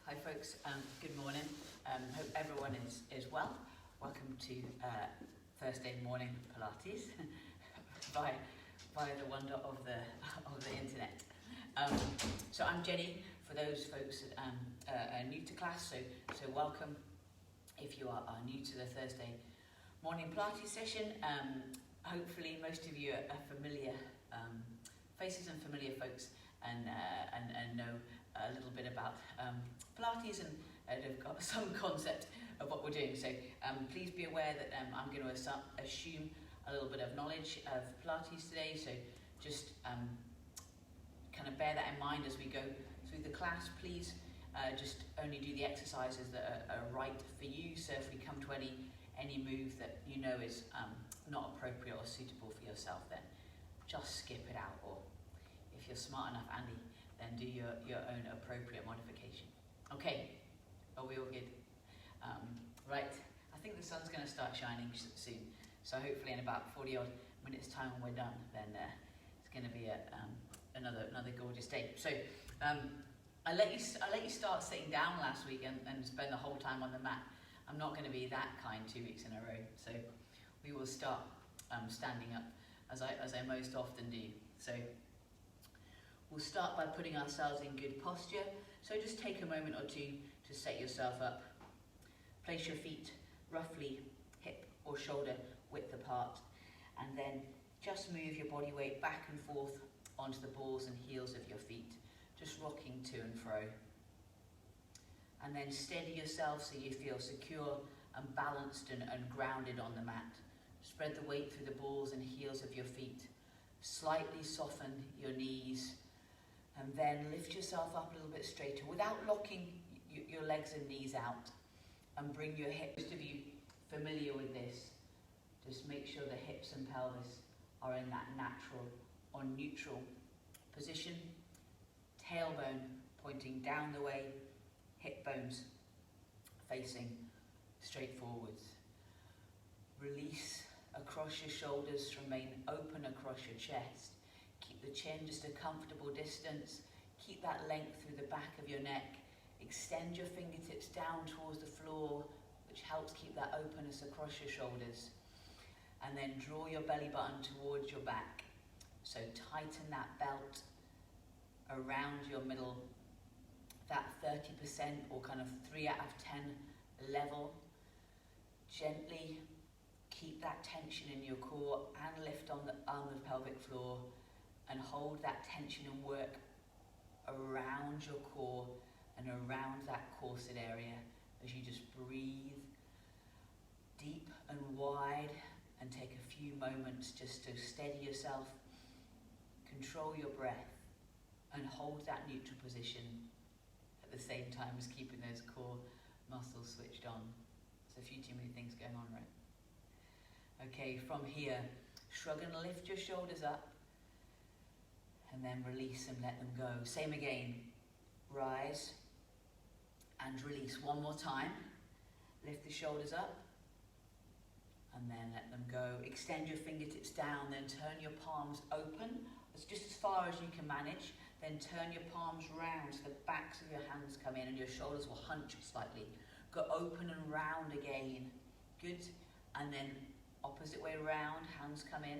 Hi folks, good morning. Hope everyone is well. Welcome to Thursday morning Pilates via the wonder of the internet. So I'm Jenny. For those folks that are new to class, so welcome. If you are new to the Thursday morning Pilates session, hopefully most of you are familiar faces and familiar folks and know a little bit about Pilates and have got some concept of what we're doing. So please be aware that I'm going to assume a little bit of knowledge of Pilates today. So just kind of bear that in mind as we go through the class. Please just only do the exercises that are right for you. So if we come to any move that you know is not appropriate or suitable for yourself, then just skip it out. Or if you're smart enough, Andy, then do your own appropriate modification. Okay, are we all good? Right, I think the sun's going to start shining soon. So hopefully in about 40 odd minutes time when we're done, then it's going to be another gorgeous day. So I let you start sitting down last week and spend the whole time on the mat. I'm not going to be that kind 2 weeks in a row. So we will start standing up as I most often do. So we'll start by putting ourselves in good posture. So just take a moment or two to set yourself up. Place your feet roughly hip or shoulder width apart, and then just move your body weight back and forth onto the balls and heels of your feet, just rocking to and fro. And then steady yourself so you feel secure and balanced and grounded on the mat. Spread the weight through the balls and heels of your feet. Slightly soften your knees, and then lift yourself up a little bit straighter without locking your legs and knees out, and bring your hips. Most of you familiar with this, just make sure the hips and pelvis are in that natural or neutral position. Tailbone pointing down the way, hip bones facing straight forwards. Release across your shoulders, remain open across your chest. Keep the chin just a comfortable distance. Keep that length through the back of your neck. Extend your fingertips down towards the floor, which helps keep that openness across your shoulders. And then draw your belly button towards your back. So tighten that belt around your middle, that 30% or kind of 3 out of 10 level. Gently keep that tension in your core and lift on the pelvic floor, and hold that tension and work around your core and around that corset area as you just breathe deep and wide, and take a few moments just to steady yourself, control your breath, and hold that neutral position at the same time as keeping those core muscles switched on. There's a few too many things going on, right? Okay, from here, shrug and lift your shoulders up, and then release and let them go. Same again, rise and release. One more time, lift the shoulders up, and then let them go. Extend your fingertips down, then turn your palms open, just as far as you can manage. Then turn your palms round so the backs of your hands come in and your shoulders will hunch slightly. Go open and round again. Good. And then opposite way round, hands come in.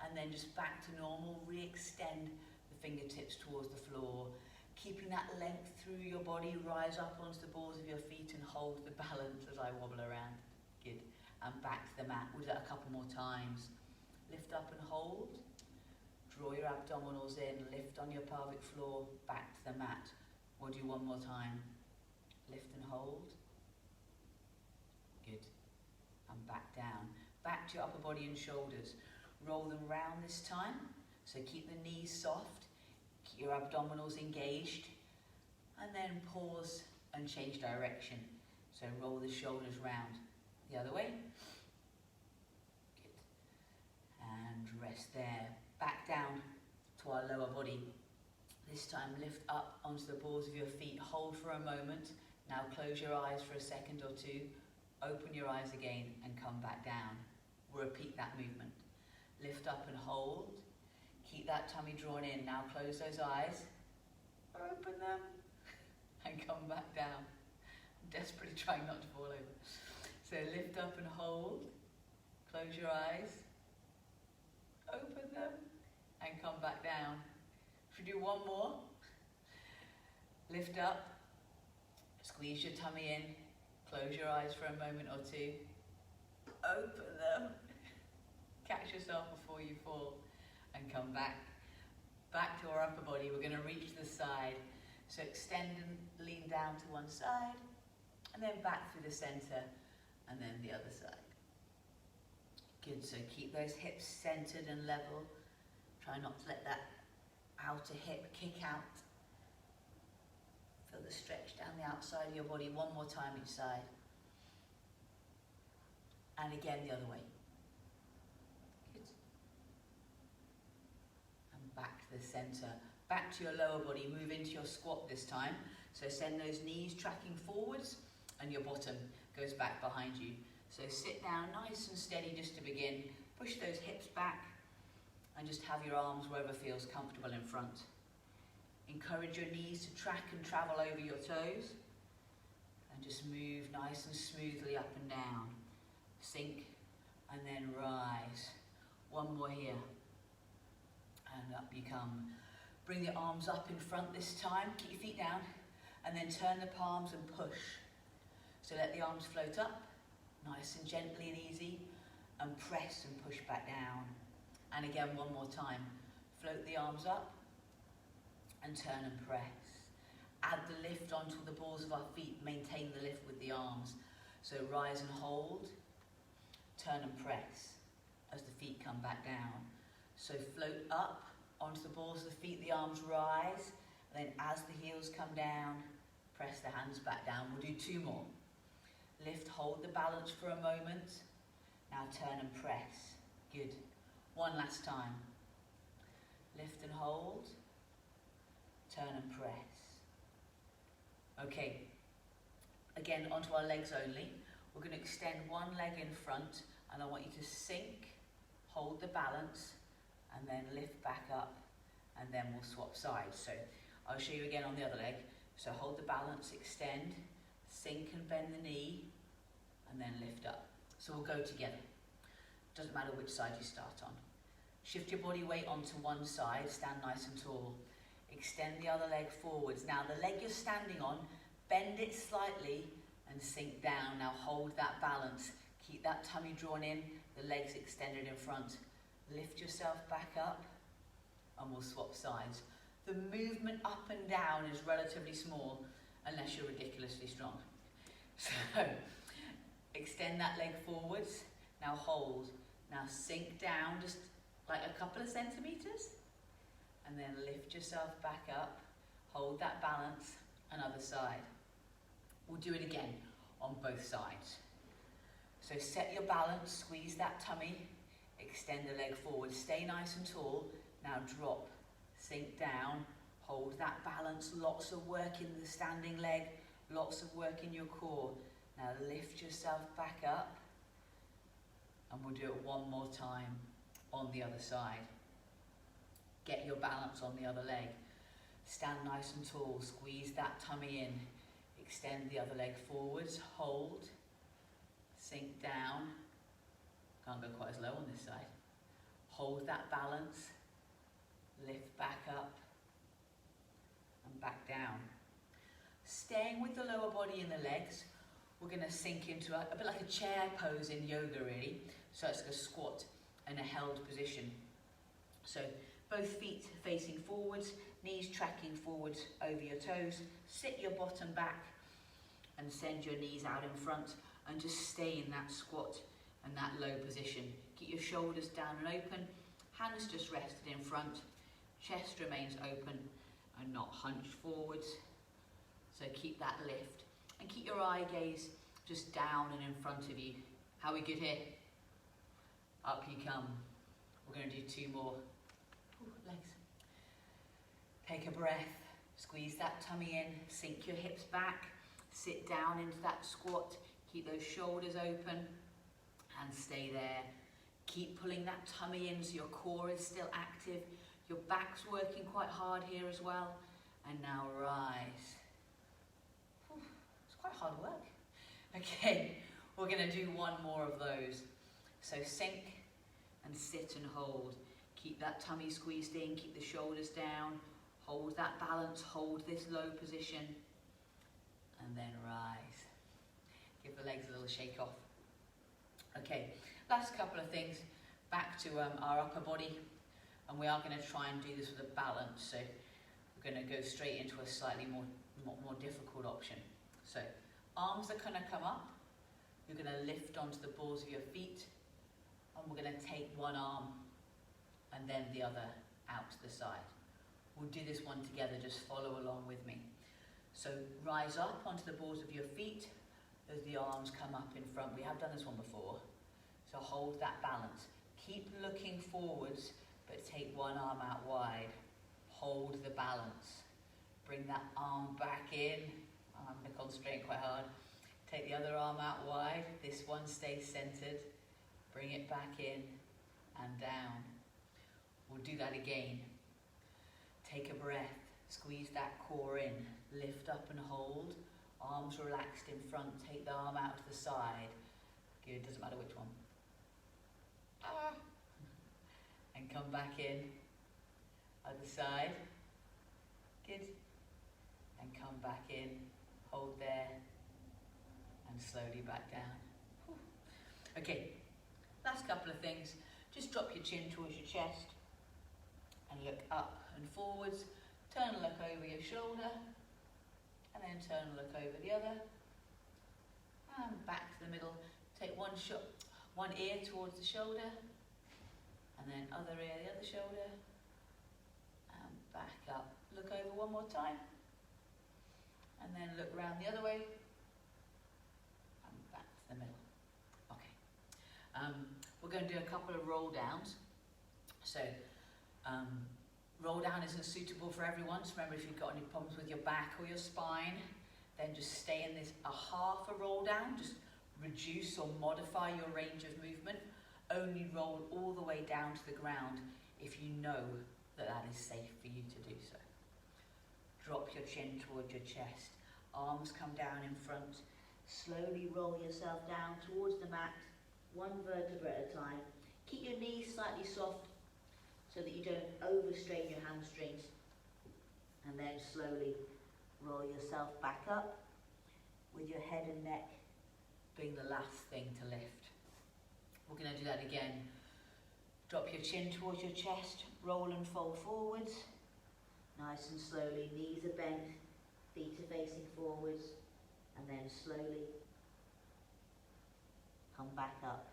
And then just back to normal. Re-extend the fingertips towards the floor. Keeping that length through your body. Rise up onto the balls of your feet and hold the balance as I wobble around. Good. And back to the mat. We'll do that a couple more times. Lift up and hold. Draw your abdominals in, lift on your pelvic floor, back to the mat. We'll do one more time. Lift and hold. Good. And back down. Back to your upper body and shoulders. Roll them round this time. So keep the knees soft. Keep your abdominals engaged. And then pause and change direction. So roll the shoulders round the other way. Good. And rest there. Back down to our lower body. This time lift up onto the balls of your feet. Hold for a moment. Now close your eyes for a second or two. Open your eyes again and come back down. We'll repeat that movement. Lift up and hold. Keep that tummy drawn in. Now close those eyes. Open them. And and come back down. I'm desperately trying not to fall over. So lift up and hold. Close your eyes. Open them and come back down. If you do one more, lift up, squeeze your tummy in, close your eyes for a moment or two, open them, catch yourself before you fall, and come back. Back to our upper body. We're going to reach the side. So extend and lean down to one side, and then back through the center, and then the other side. Good, so keep those hips centered and level. Try not to let that outer hip kick out. Feel the stretch down the outside of your body. One more time each side. And again the other way. Good. And back to the center. Back to your lower body. Move into your squat this time. So send those knees tracking forwards and your bottom goes back behind you. So sit down nice and steady just to begin. Push those hips back and just have your arms wherever feels comfortable in front. Encourage your knees to track and travel over your toes. And just move nice and smoothly up and down. Sink and then rise. One more here. And up you come. Bring the arms up in front this time. Keep your feet down. And then turn the palms and push. So let the arms float up. Nice and gently and easy. And press and push back down. And again, one more time. Float the arms up and turn and press. Add the lift onto the balls of our feet. Maintain the lift with the arms. So rise and hold. Turn and press as the feet come back down. So float up onto the balls of the feet. The arms rise. And then as the heels come down, press the hands back down. We'll do two more. Lift, hold the balance for a moment. Now turn and press. Good. One last time. Lift and hold. Turn and press. Okay. Again, onto our legs only. We're going to extend one leg in front, and I want you to sink, hold the balance, and then lift back up, and then we'll swap sides. So I'll show you again on the other leg. So hold the balance, extend, sink and bend the knee, and then lift up. So we'll go together. Doesn't matter which side you start on. Shift your body weight onto one side, stand nice and tall. Extend the other leg forwards. Now the leg you're standing on, bend it slightly and sink down. Now hold that balance. Keep that tummy drawn in, the legs extended in front. Lift yourself back up and we'll swap sides. The movement up and down is relatively small unless you're ridiculously strong. So extend that leg forwards. Now hold. Now sink down just like a couple of centimeters. And then lift yourself back up. Hold that balance. Another side. We'll do it again on both sides. So set your balance. Squeeze that tummy. Extend the leg forward. Stay nice and tall. Now drop. Sink down. Hold that balance. Lots of work in the standing leg. Lots of work in your core. Now lift yourself back up. And we'll do it one more time on the other side. Get your balance on the other leg. Stand nice and tall. Squeeze that tummy in. Extend the other leg forwards. Hold. Sink down. Can't go quite as low on this side. Hold that balance. Lift back up. And back down. Staying with the lower body and the legs, we're going to sink into a bit like a chair pose in yoga really. So it's like a squat and a held position. So both feet facing forwards, knees tracking forwards over your toes. Sit your bottom back and send your knees out in front and just stay in that squat and that low position. Keep your shoulders down and open, hands just rested in front, chest remains open and not hunched forwards. So keep that lift and keep your eye gaze just down and in front of you. How are we good here? Up you come. We're going to do two more. Ooh, legs. Take a breath. Squeeze that tummy in. Sink your hips back. Sit down into that squat. Keep those shoulders open and stay there. Keep pulling that tummy in so your core is still active. Your back's working quite hard here as well. And now rise. Okay, we're going to do one more of those. So sink and sit and hold. Keep that tummy squeezed in, keep the shoulders down, hold that balance, hold this low position, and then rise. Give the legs a little shake off. Okay, last couple of things. Back to our upper body, and we are going to try and do this with a balance. So we're going to go straight into a slightly more difficult option. So arms are going to come up. You're going to lift onto the balls of your feet, and we're going to take one arm and then the other out to the side. We'll do this one together, just follow along with me. So rise up onto the balls of your feet as the arms come up in front. We have done this one before. So hold that balance. Keep looking forwards, but take one arm out wide. Hold the balance. Bring that arm back in. I'm going to concentrate quite hard. Take the other arm out wide. This one stays centered. Bring it back in and down. We'll do that again. Take a breath. Squeeze that core in. Lift up and hold. Arms relaxed in front. Take the arm out to the side. Good, doesn't matter which one. And come back in. Other side. Good. And come back in. Hold there. And slowly back down. Okay, last couple of things. Just drop your chin towards your chest. And look up and forwards. Turn and look over your shoulder. And then turn and look over the other. And back to the middle. Take one ear towards the shoulder. And then other ear, the other shoulder. And back up. Look over one more time. And then look round the other way. And back to the middle. Okay. We're going to do a couple of roll downs. So, roll down isn't suitable for everyone. So remember, if you've got any problems with your back or your spine, then just stay in this half a roll down. Just reduce or modify your range of movement. Only roll all the way down to the ground if you know that that is safe for you to do so. Drop your chin towards your chest. Arms come down in front. Slowly roll yourself down towards the mat, one vertebra at a time. Keep your knees slightly soft so that you don't overstrain your hamstrings. And then slowly roll yourself back up with your head and neck being the last thing to lift. We're going to do that again. Drop your chin towards your chest, roll and fold forwards. Nice and slowly, knees are bent, feet are facing forwards, and then slowly come back up.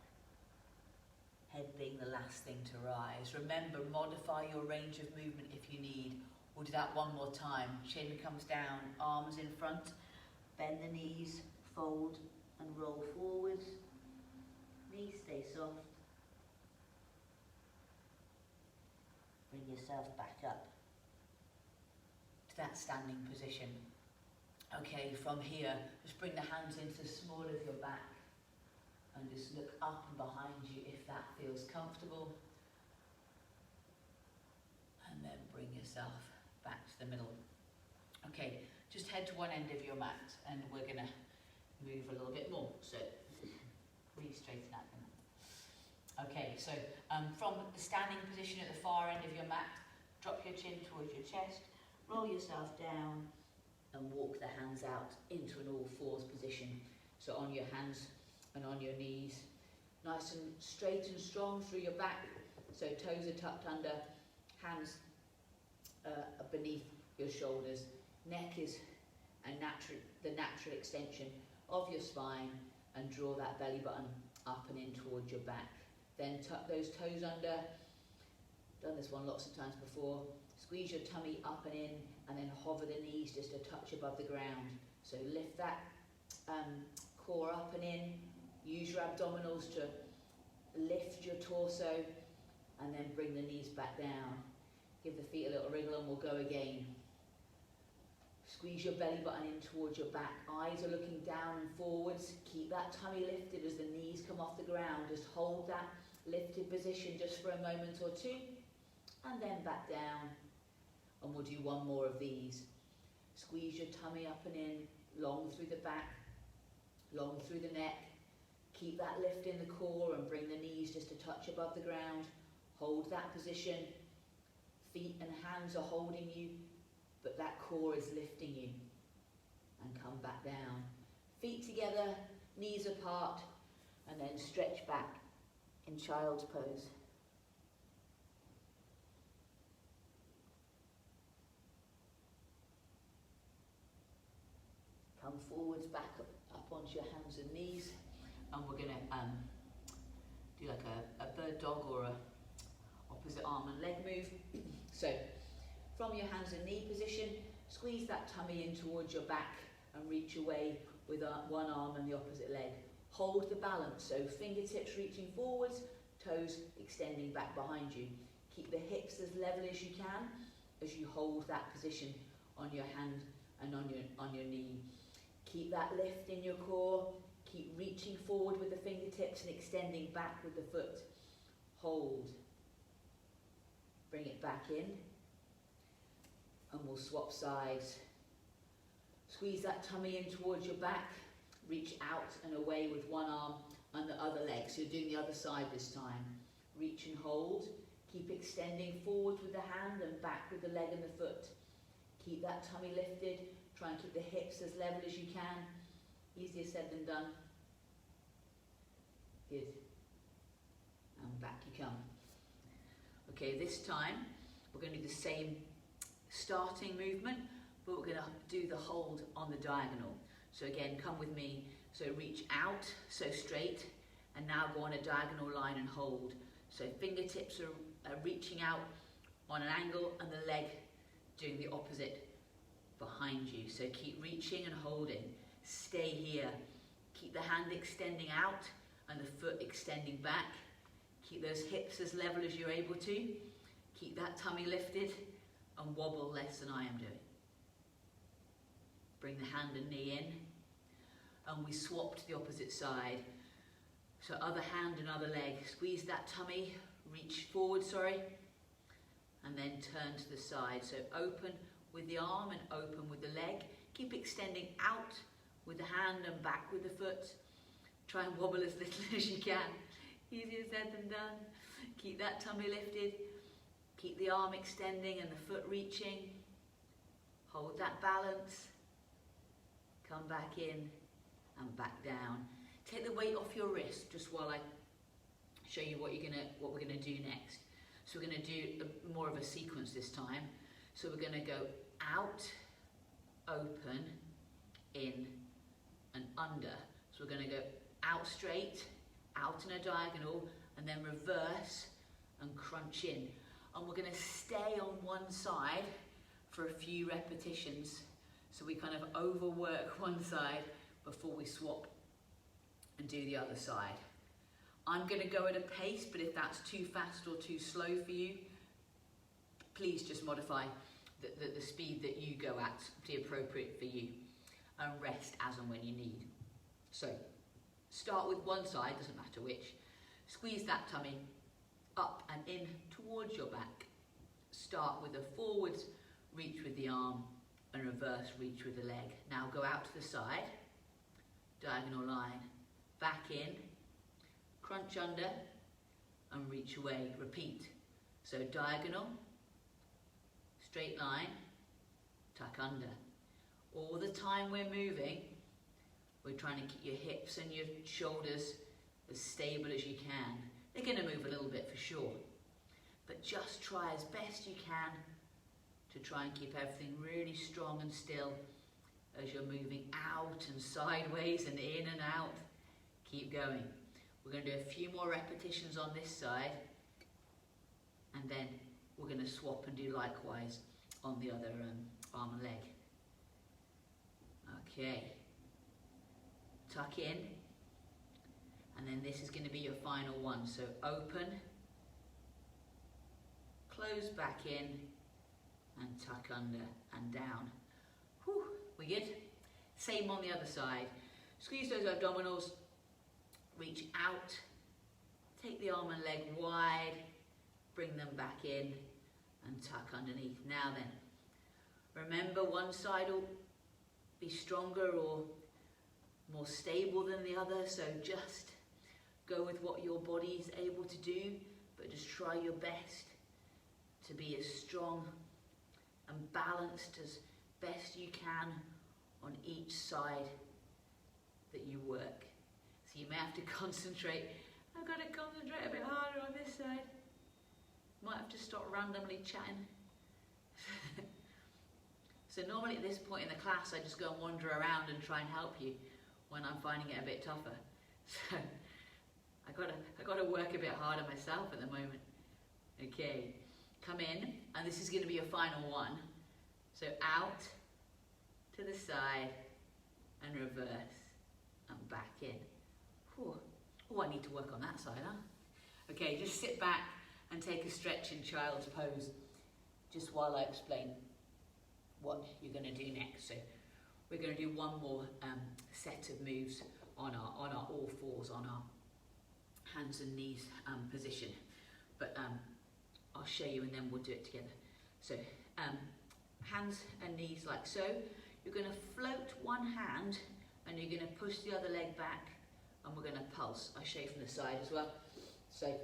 Head being the last thing to rise. Remember, modify your range of movement if you need. We'll do that one more time. Chin comes down, arms in front, bend the knees, fold and roll forwards. Knees stay soft. Bring yourself back up to that standing position. Okay, from here, just bring the hands into the small of your back and just look up and behind you if that feels comfortable. And then bring yourself back to the middle. Okay, just head to one end of your mat and we're going to move a little bit more. So, really straighten out the mat. Okay, so from the standing position at the far end of your mat, drop your chin towards your chest, roll yourself down and walk the hands out into an all fours position. So on your hands and on your knees, nice and straight and strong through your back. So toes are tucked under, hands beneath your shoulders. Neck is the natural extension of your spine, and draw that belly button up and in towards your back. Then tuck those toes under. Done this one lots of times before. Squeeze your tummy up and in, and then hover the knees just a touch above the ground. So lift that core up and in. Use your abdominals to lift your torso, and then bring the knees back down. Give the feet a little wriggle and we'll go again. Squeeze your belly button in towards your back. Eyes are looking down and forwards. Keep that tummy lifted as the knees come off the ground. Just hold that lifted position just for a moment or two. And then back down. And we'll do one more of these. Squeeze your tummy up and in, long through the back. long through the neck. Keep that lift in the core and bring the knees just a touch above the ground. Hold that position. Feet and hands are holding you, but that core is lifting you. And come back down. Feet together, knees apart, and then stretch back in child's pose. Come forwards, back up onto your hands and knees, and we're going to do like a bird dog or a opposite arm and leg move. So from your hands and knee position, squeeze that tummy in towards your back and reach away with one arm and the opposite leg. Hold the balance, so fingertips reaching forwards, toes extending back behind you. Keep the hips as level as you can as you hold that position on your hand and on your knee. Keep that lift in your core. Keep reaching forward with the fingertips and extending back with the foot. Hold. Bring it back in. And we'll swap sides. Squeeze that tummy in towards your back. Reach out and away with one arm and the other leg. So you're doing the other side this time. Reach and hold. Keep extending forwards with the hand and back with the leg and the foot. Keep that tummy lifted. Try and keep the hips as level as you can. Easier said than done. Good. And back you come. Okay, this time we're going to do the same starting movement, but we're going to do the hold on the diagonal. So again, come with me. So reach out, so straight, and now go on a diagonal line and hold. So fingertips are reaching out on an angle and the leg doing the opposite behind you. So keep reaching and holding. Stay here. Keep the hand extending out and the foot extending back. Keep those hips as level as you're able to. Keep that tummy lifted and wobble less than I am doing. Bring the hand and knee in. And we swap to the opposite side. So other hand and other leg. Squeeze that tummy. Reach forward, and then turn to the side. So open with the arm and open with the leg. Keep extending out with the hand and back with the foot. Try and wobble as little as you can. Easier said than done. Keep that tummy lifted. Keep the arm extending and the foot reaching. Hold that balance. Come back in and back down. Take the weight off your wrist just while I show you what we're gonna do next. So we're gonna do more of a sequence this time. So we're gonna go out, open, in, and under. So we're gonna go out straight, out in a diagonal, and then reverse and crunch in. And we're gonna stay on one side for a few repetitions. So we kind of overwork one side before we swap and do the other side. I'm going to go at a pace, but if that's too fast or too slow for you, please just modify the speed that you go at to be appropriate for you, and rest as and when you need. So start with one side, doesn't matter which. Squeeze that tummy up and in towards your back. Start with a forwards reach with the arm and reverse reach with the leg. Now go out to the side, diagonal line, back in, crunch under and reach away. Repeat. So diagonal, straight line, tuck under. All the time we're moving, we're trying to keep your hips and your shoulders as stable as you can. They're going to move a little bit for sure, but just try as best you can to try and keep everything really strong and still as you're moving out and sideways and in and out. Keep going. We're going to do a few more repetitions on this side, and then we're going to swap and do likewise on the other arm and leg. Okay. Tuck in, and then this is going to be your final one. So open, close back in, and tuck under and down. Whew, we good? Same on the other side. Squeeze those abdominals, reach out, take the arm and leg wide, bring them back in and tuck underneath. Now then, remember one side will be stronger or more stable than the other, so just go with what your body is able to do, but just try your best to be as strong and balanced as best you can on each side that you work. So you may have to concentrate. I've got to concentrate a bit harder on this side. Might have to stop randomly chatting. So normally at this point in the class I just go and wander around and try and help you when I'm finding it a bit tougher. So I got to work a bit harder myself at the moment. Okay, come in, and this is going to be your final one. So out to the side and reverse and back in. Whew. Oh, I need to work on that side, huh? Okay, just sit back and take a stretch in child's pose just while I explain what you're going to do next. So we're going to do one more set of moves on our all fours, on our hands and knees position. But I'll show you and then we'll do it together. So hands and knees like so. You're going to float one hand and you're going to push the other leg back, and we're going to pulse. I'll show you from the side as well. So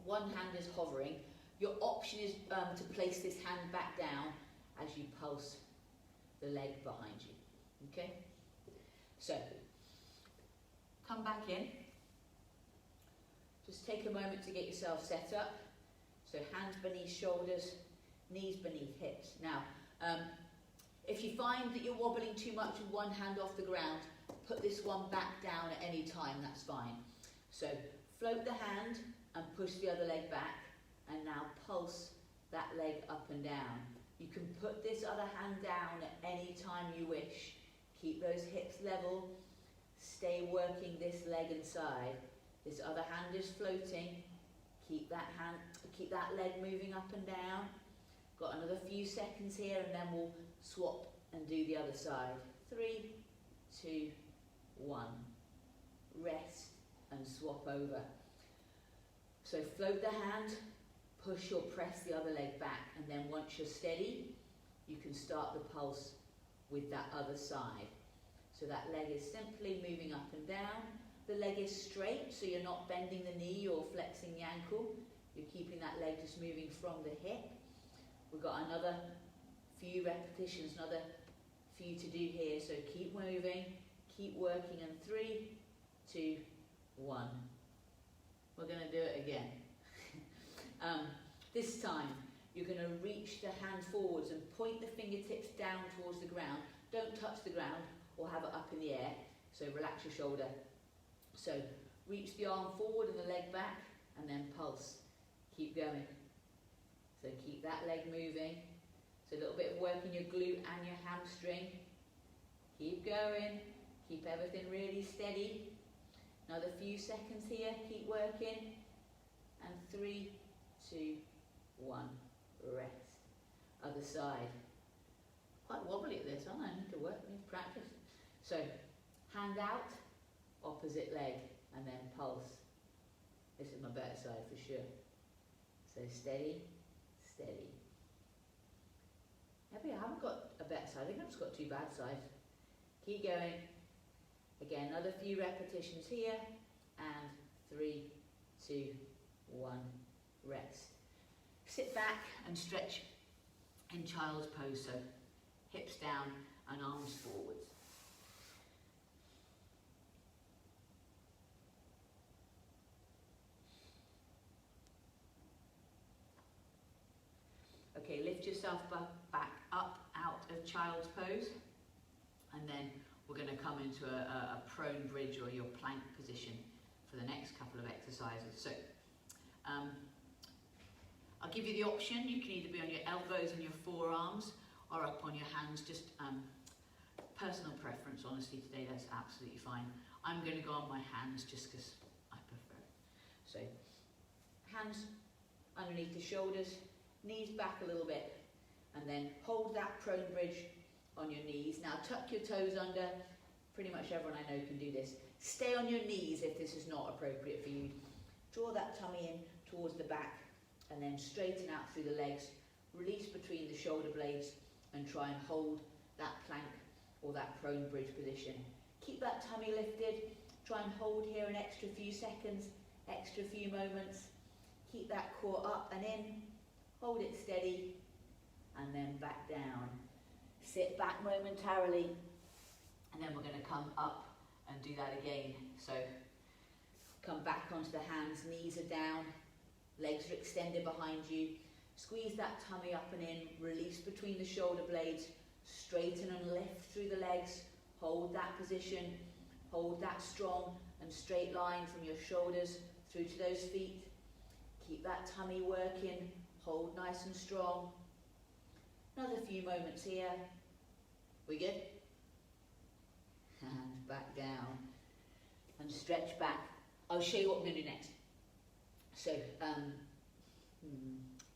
one hand is hovering. Your option is to place this hand back down as you pulse the leg behind you. Okay? So come back in. Just take a moment to get yourself set up. So hands beneath shoulders, knees beneath hips. Now, if you find that you're wobbling too much with one hand off the ground, put this one back down at any time, that's fine. So float the hand and push the other leg back, and now pulse that leg up and down. You can put this other hand down at any time you wish. Keep those hips level, stay working this leg and side. This other hand is floating. Keep that leg moving up and down. Got another few seconds here, and then we'll swap and do the other side. 3, 2, 1. Rest and swap over. So float the hand, push or press the other leg back, and then once you're steady, you can start the pulse with that other side. So that leg is simply moving up and down. The leg is straight, so you're not bending the knee or flexing the ankle. You're keeping that leg just moving from the hip. We've got another few repetitions, another few to do here. So keep moving, keep working, and 3, 2, 1. We're going to do it again. This time, you're going to reach the hand forwards and point the fingertips down towards the ground. Don't touch the ground or have it up in the air. So relax your shoulder. So reach the arm forward and the leg back, and then pulse. Keep going. So keep that leg moving. So a little bit of work in your glute and your hamstring. Keep going. Keep everything really steady. Another few seconds here. Keep working. And 3, 2, 1. Rest. Other side. Quite wobbly at this, aren't I? I need to work, I need to practice. So hand out, opposite leg, and then pulse. This is my better side for sure. So steady, steady. Maybe I haven't got a better side, I think I've just got 2 bad sides. Keep going. Again, another few repetitions here, and 3, 2, 1, rest. Sit back and stretch in child's pose, so hips down and arms forwards. Okay, lift yourself back up out of child's pose, and then we're going to come into a prone bridge or your plank position for the next couple of exercises. So I'll give you the option. You can either be on your elbows and your forearms or up on your hands, just personal preference. Honestly, today that's absolutely fine. I'm going to go on my hands just because I prefer it. So hands underneath the shoulders, knees back a little bit, and then hold that prone bridge on your knees. Now tuck your toes under. Pretty much everyone I know can do this. Stay on your knees if this is not appropriate for you. Draw that tummy in towards the back, and then straighten out through the legs. Release between the shoulder blades and try and hold that plank or that prone bridge position. Keep that tummy lifted. Try and hold here an extra few seconds, extra few moments. Keep that core up and in. Hold it steady. And then back down. Sit back momentarily. And then we're going to come up and do that again. So come back onto the hands, knees are down, legs are extended behind you. Squeeze that tummy up and in, release between the shoulder blades, straighten and lift through the legs. Hold that position, hold that strong and straight line from your shoulders through to those feet. Keep that tummy working, hold nice and strong. Another few moments here. We good? And back down and stretch back. I'll show you what we're going to do next. So,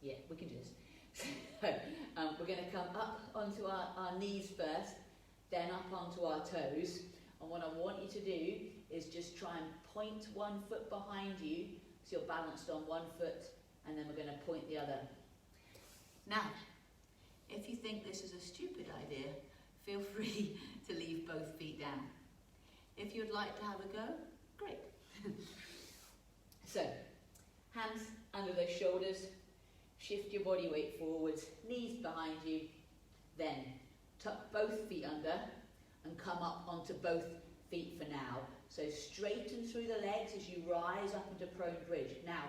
yeah, we can do this. So, we're going to come up onto our knees first, then up onto our toes. And what I want you to do is just try and point one foot behind you, so you're balanced on one foot, and then we're going to point the other. Now, if you think this is a stupid idea, feel free to leave both feet down. If you'd like to have a go, great. So, hands under those shoulders, shift your body weight forwards, knees behind you, then tuck both feet under and come up onto both feet for now. So straighten through the legs as you rise up into prone bridge. Now,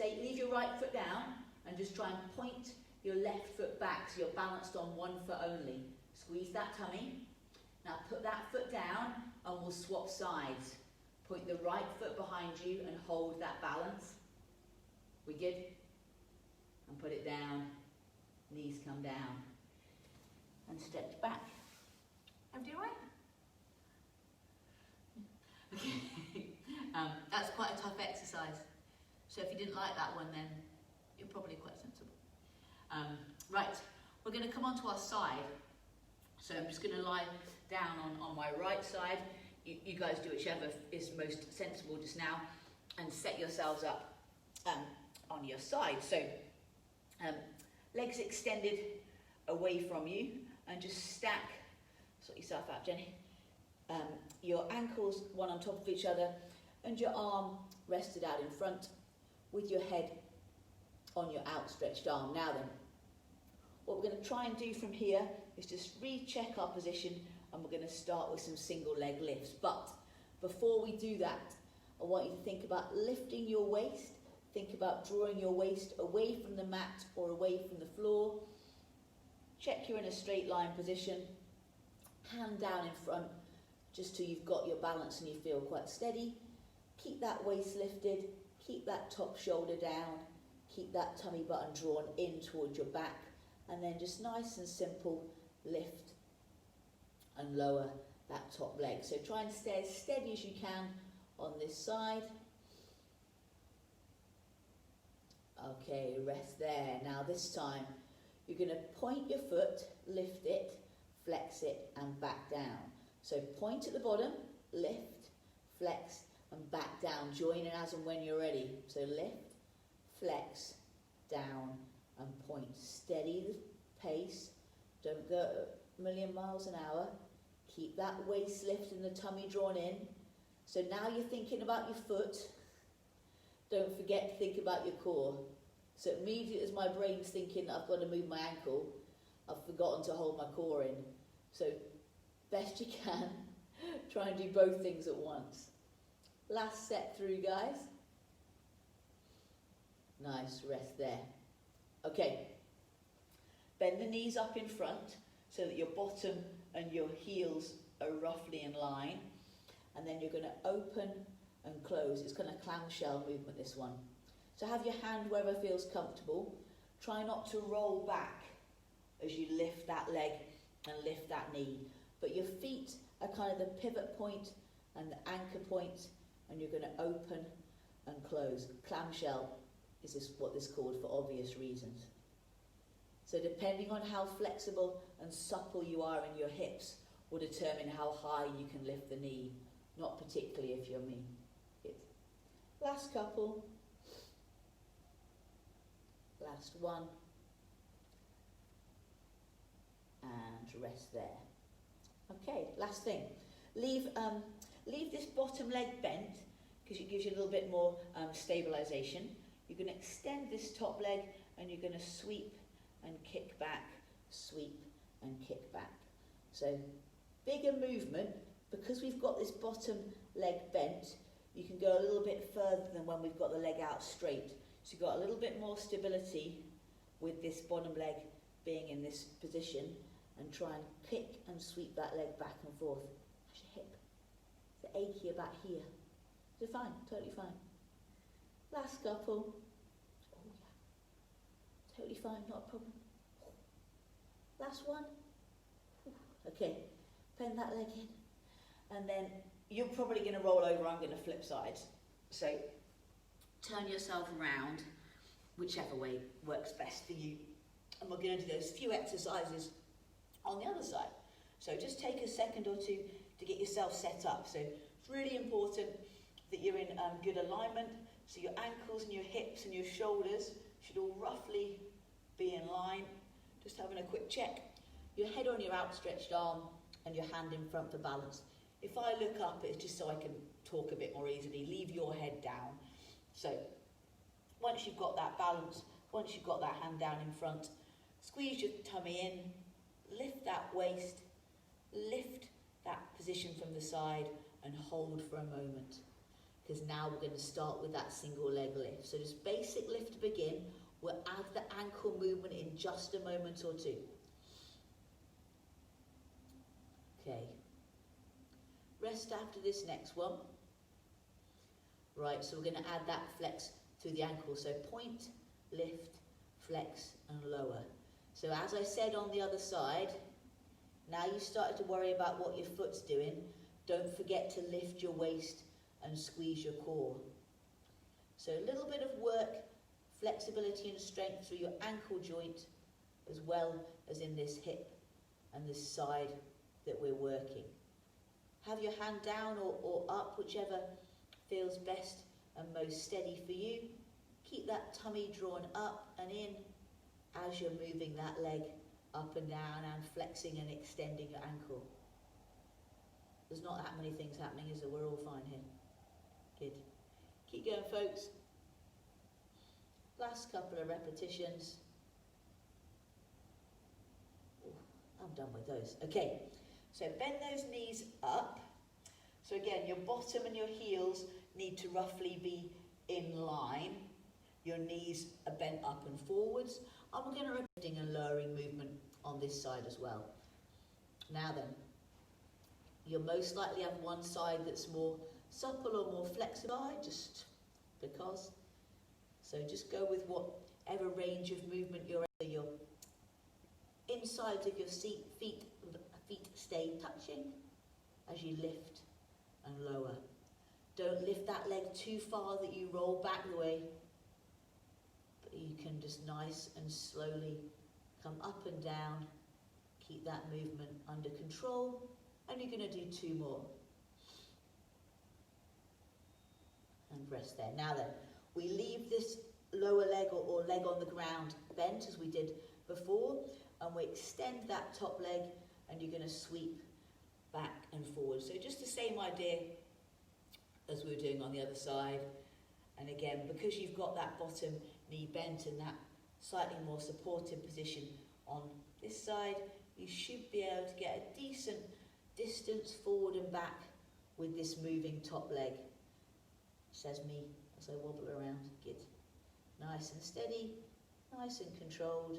leave your right foot down and just try and point your left foot back so you're balanced on one foot only. Squeeze that tummy. Now put that foot down and we'll swap sides. Point the right foot behind you and hold that balance. We good? And put it down. Knees come down. And stretch back. Everybody all right? Okay. That's quite a tough exercise. So if you didn't like that one, then you're probably quite sensible. Right, we're going to come onto our side. So I'm just going to lie down on my right side. You guys do whichever is most sensible just now, and set yourselves up on your side. So legs extended away from you, and just stack, sort yourself out, Jenny. Your ankles one on top of each other, and your arm rested out in front with your head on your outstretched arm. Now then, what we're going to try and do from here is just recheck our position, and we're going to start with some single leg lifts. But before we do that, I want you to think about lifting your waist. Think about drawing your waist away from the mat or away from the floor. Check you're in a straight line position. Hand down in front, just till you've got your balance and you feel quite steady. Keep that waist lifted. Keep that top shoulder down. Keep that tummy button drawn in towards your back. And then just nice and simple, lift and lower that top leg. So try and stay as steady as you can on this side. Okay, rest there. Now this time, you're going to point your foot, lift it, flex it, and back down. So point at the bottom, lift, flex, and back down. Join in as and when you're ready. So lift, flex, down, and point. Steady the pace. Don't go a million miles an hour. Keep that waist lift and the tummy drawn in. So now you're thinking about your foot. Don't forget to think about your core. So immediately as my brain's thinking I've got to move my ankle, I've forgotten to hold my core in. So best you can, try and do both things at once. Last set through, guys. Nice, rest there. Okay, bend the knees up in front so that your bottom and your heels are roughly in line. And then you're going to open and close. It's kind of clamshell movement, this one. So have your hand wherever feels comfortable. Try not to roll back as you lift that leg and lift that knee. But your feet are kind of the pivot point and the anchor point, and you're going to open and close. Clamshell is what this is called for obvious reasons. So depending on how flexible and supple you are in your hips will determine how high you can lift the knee, not particularly if you're me. Last couple. Last one. And rest there. Okay, last thing. leave this bottom leg bent because it gives you a little bit more stabilisation. You're going to extend this top leg and you're going to sweep and kick back, sweep and kick back. So bigger movement, because we've got this bottom leg bent, you can go a little bit further than when we've got the leg out straight. So you've got a little bit more stability with this bottom leg being in this position, and try and kick and sweep that leg back and forth. How's your hip? Is it achy about here? Is it fine? Totally fine. Last couple. Oh yeah. Totally fine, not a problem. Last one. Okay, bend that leg in. And then you're probably going to roll over, I'm going to flip sides. So turn yourself around, whichever way works best for you. And we're going to do those few exercises on the other side. So just take a second or two to get yourself set up. So it's really important that you're in good alignment. So your ankles and your hips and your shoulders should all roughly be in line. Just having a quick check. Your head on your outstretched arm and your hand in front for balance. If I look up, it's just so I can talk a bit more easily. Leave your head down. So once you've got that balance, once you've got that hand down in front, squeeze your tummy in, lift that waist, lift that position from the side and hold for a moment. Because now we're going to start with that single leg lift. So just basic lift to begin. We'll add the ankle movement in just a moment or two. Okay. Rest after this next one. Right, so we're going to add that flex through the ankle. So point, lift, flex and lower. So as I said on the other side, now you started to worry about what your foot's doing. Don't forget to lift your waist and squeeze your core. So a little bit of work, flexibility and strength through your ankle joint, as well as in this hip and this side that we're working. Have your hand down or up, whichever feels best and most steady for you. Keep that tummy drawn up and in as you're moving that leg up and down and flexing and extending your ankle. There's not that many things happening, is there? We're all fine here. Good. Keep going, folks. Last couple of repetitions. Ooh, I'm done with those. Okay, so bend those knees up. So again, your bottom and your heels need to roughly be in line. Your knees are bent up and forwards. And we're going to lifting and lowering movement on this side as well. Now then, you'll most likely have one side that's more supple or more flexible, just because. So just go with whatever range of movement you're in. Your insides of your feet stay touching as you lift and lower. Don't lift that leg too far that you roll back the way. But you can just nice and slowly come up and down. Keep that movement under control. And you're going to do two more. And rest there. Now then, we leave this lower leg or leg on the ground bent as we did before. And we extend that top leg and you're going to sweep back and forward. So just the same idea as we were doing on the other side. And again, because you've got that bottom knee bent and that slightly more supportive position on this side, you should be able to get a decent distance forward and back with this moving top leg. Says me as I wobble around. Good. Nice and steady, nice and controlled.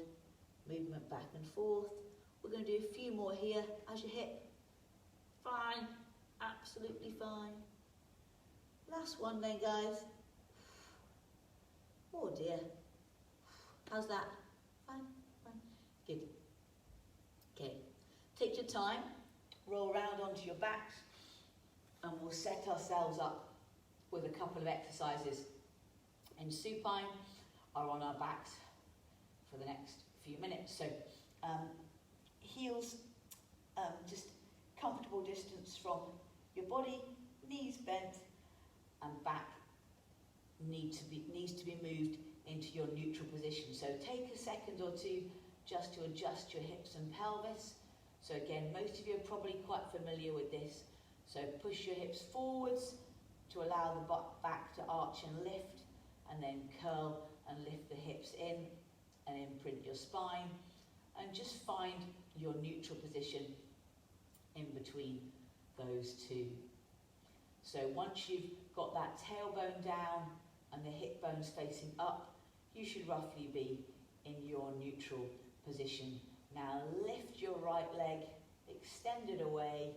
Movement back and forth. We're going to do a few more here. How's your hip? Fine. Absolutely fine. Last one then, guys. Oh dear. How's that? Fine, fine. Good. Okay. Take your time. Roll around onto your backs. And we'll set ourselves up with a couple of exercises in supine or on our backs for the next few minutes. So heels just comfortable distance from your body, knees bent and back needs to be moved into your neutral position. So take a second or two just to adjust your hips and pelvis. So again, most of you are probably quite familiar with this. So push your hips forwards to allow the back to arch and lift, and then curl and lift the hips in and imprint your spine, and just find your neutral position in between those two. So once you've got that tailbone down and the hip bones facing up, you should roughly be in your neutral position. Now lift your right leg, extend it away,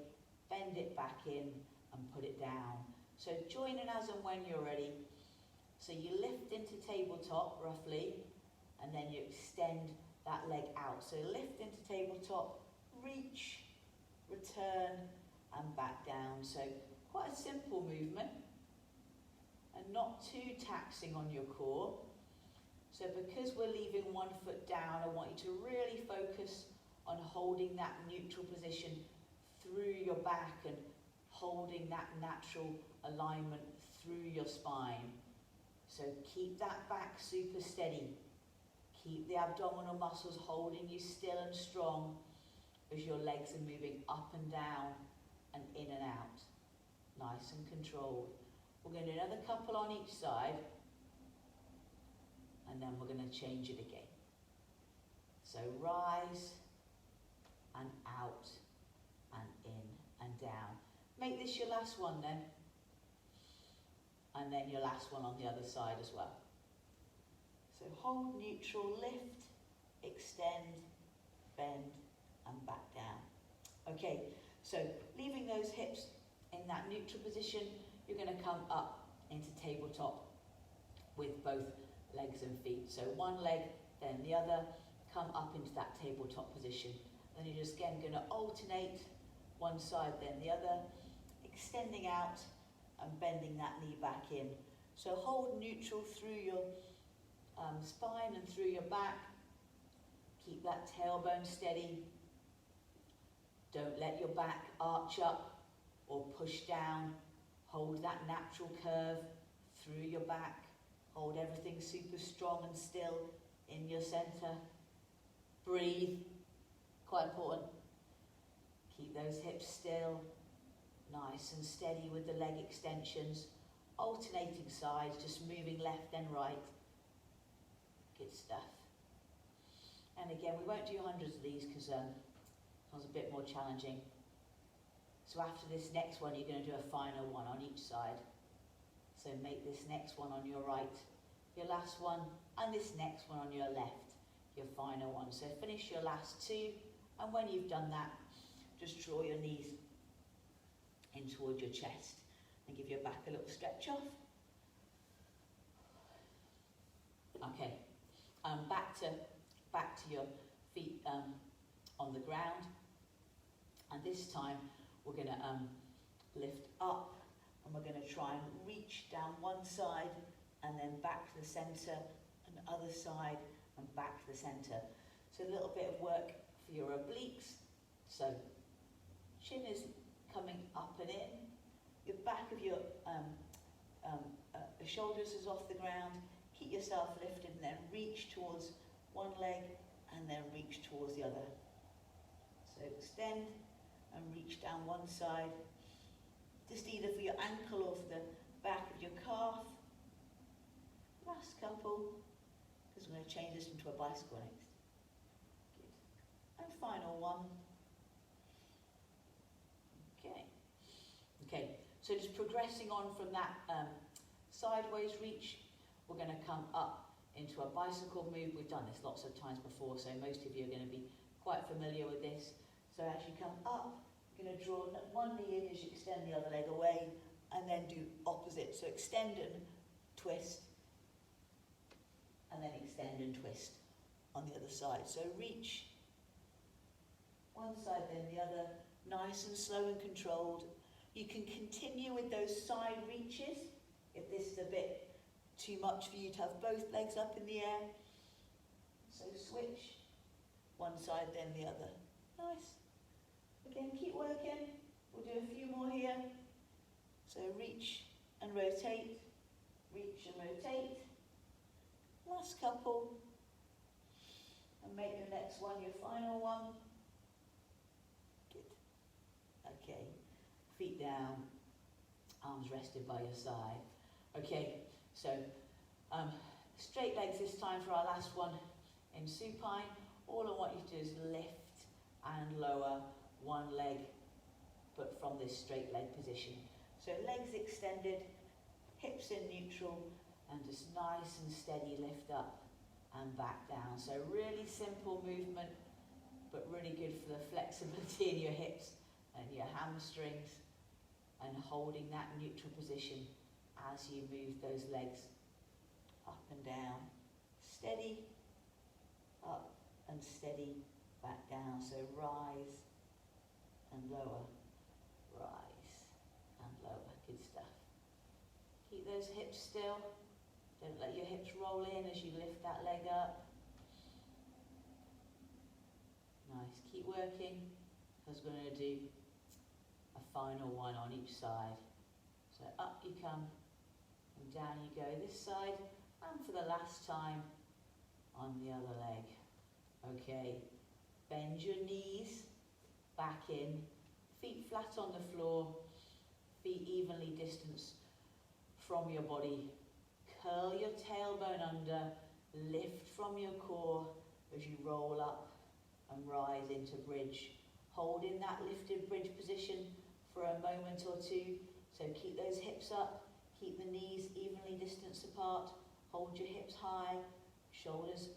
bend it back in and put it down. So join in as and when you're ready. So you lift into tabletop roughly, and then you extend that leg out. So lift into tabletop, reach, return and back down. So quite a simple movement and not too taxing on your core. So because we're leaving one foot down, I want you to really focus on holding that neutral position through your back and holding that natural alignment through your spine. So keep that back super steady. Keep the abdominal muscles holding you still and strong as your legs are moving up and down and in and out. Nice and controlled. We're going to do another couple on each side, and then we're going to change it again. So rise and out and in and down. Make this your last one then. And then your last one on the other side as well. So hold neutral, lift, extend, bend and back down. Okay, so leaving those hips in that neutral position, you're going to come up into tabletop with both legs and feet. So one leg, then the other, come up into that tabletop position. Then you're just again going to alternate one side, then the other, extending out and bending that knee back in. So hold neutral through your spine and through your back. Keep that tailbone steady. Don't let your back arch up or push down. Hold that natural curve through your back. Hold everything super strong and still in your center. Breathe, quite important. Keep those hips still, nice and steady with the leg extensions. Alternating sides, just moving left and right. Good stuff. And again, we won't do hundreds of these because it was a bit more challenging. So after this next one, you're going to do a final one on each side. So make this next one on your right your last one, and this next one on your left your final one. So finish your last two, and when you've done that, just draw your knees in towards your chest and give your back a little stretch off. Okay, back to your feet on the ground, and this time we're going to lift up, and we're going to try and reach down one side and then back to the centre, and the other side and back to the centre. So a little bit of work for your obliques. So chin is coming up and in, your back of your shoulders is off the ground. Keep yourself lifted and then reach towards one leg and then reach towards the other. So extend and reach down one side, just either for your ankle or for the back of your calf. Last couple, because we're going to change this into a bicycle next. Good. And final one. Okay, so just progressing on from that sideways reach, we're going to come up into a bicycle move. We've done this lots of times before, so most of you are going to be quite familiar with this. So as you come up, you're going to draw one knee in as you extend the other leg away, and then do opposite. So extend and twist, and then extend and twist on the other side. So reach one side, then the other, nice and slow and controlled. You can continue with those side reaches if this is a bit too much for you to have both legs up in the air. So switch, one side then the other. Nice. Again, keep working. We'll do a few more here. So reach and rotate, reach and rotate. Last couple. And make your next one your final one. Good. Okay. Feet feet down, arms rested by your side. Okay, so straight legs this time for our last one in supine. All I want you to do is lift and lower one leg, but from this straight leg position. So legs extended, hips in neutral, and just nice and steady lift up and back down. So really simple movement, but really good for the flexibility in your hips and your hamstrings, and holding that neutral position as you move those legs up and down. Steady, up and steady, back down. So rise and lower, rise and lower. Good stuff. Keep those hips still. Don't let your hips roll in as you lift that leg up. Nice. Keep working, because we're going to do a final one on each side. So up you come and down you go this side, and for the last time on the other leg. Okay, bend your knees back in, feet flat on the floor, feet evenly distanced from your body. Curl your tailbone under, lift from your core as you roll up and rise into bridge. Hold in that lifted bridge position for a moment or two. So keep those hips up, keep the knees evenly distanced apart, hold your hips high, shoulders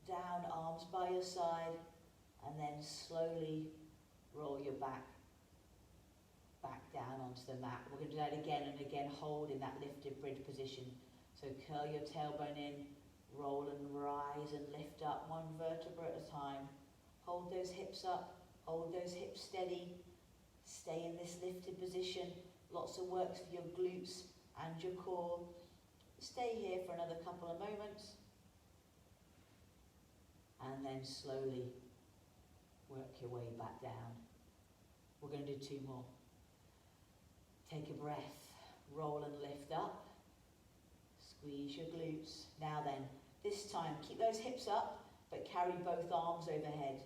down, arms by your side, and then slowly roll your back down onto the mat. We're going to do that again and again, hold in that lifted bridge position. So curl your tailbone in, roll and rise and lift up one vertebra at a time. Hold those hips up, hold those hips steady, stay in this lifted position. Lots of work for your glutes and your core. Stay here for another couple of moments, and then slowly work your way back down. We're going to do two more. Take a breath, roll and lift up, squeeze your glutes. Now then, this time keep those hips up, but carry both arms overhead.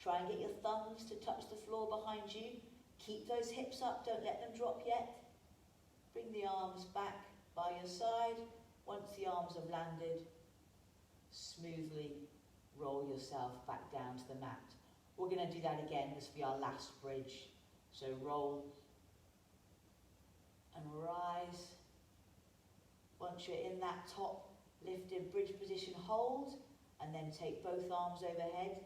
Try and get your thumbs to touch the floor behind you. Keep those hips up, don't let them drop yet. Bring the arms back by your side. Once the arms have landed, smoothly roll yourself back down to the mat. We're going to do that again. This will be our last bridge. So roll and rise. Once you're in that top lifted bridge position, hold, and then take both arms overhead.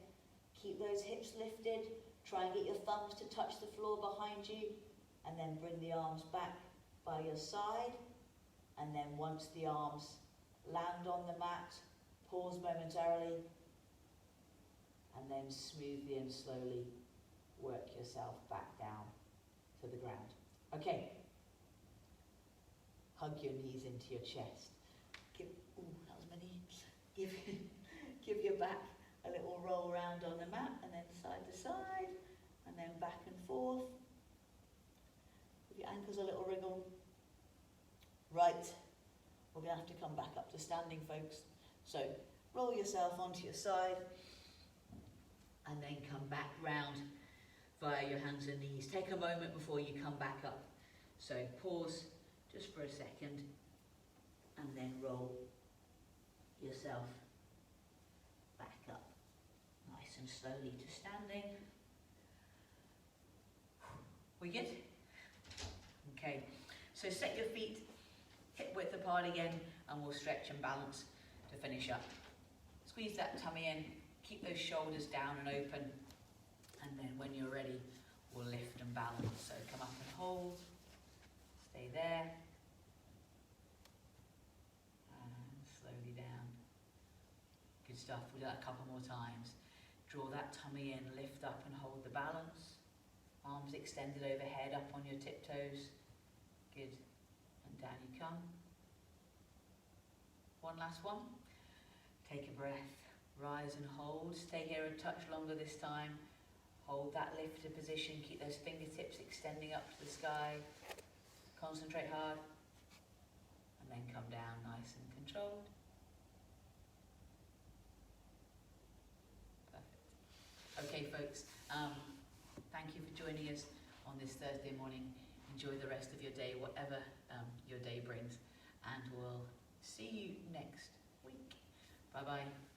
Keep those hips lifted. Try and get your thumbs to touch the floor behind you, and then bring the arms back by your side. And then once the arms land on the mat, pause momentarily, and then smoothly and slowly work yourself back down to the ground. Okay. Hug your knees into your chest. That was my knee. Give your back a little roll round on the mat, and then side to side, and then back and forth. Give your ankles a little wriggle. Right, we're going to have to come back up to standing, folks. So roll yourself onto your side, and then come back round via your hands and knees. Take a moment before you come back up. So pause just for a second, and then roll yourself back up. Nice and slowly to standing. We good? Okay, so set your feet hip width apart again, and we'll stretch and balance to finish up. Squeeze that tummy in, keep those shoulders down and open, and then when you're ready, we'll lift and balance. So come up and hold, stay there, and slowly down. Good stuff. We'll do that a couple more times. Draw that tummy in, lift up and hold the balance. Arms extended overhead, up on your tiptoes. Good. And down you come. One last one. Take a breath. Rise and hold. Stay here a touch longer this time. Hold that lifted position. Keep those fingertips extending up to the sky. Concentrate hard. And then come down nice and controlled. Perfect. Okay, folks. Thank you for joining us on this Thursday morning enjoy the rest of your day, whatever your day brings, and we'll see you next week. Bye bye.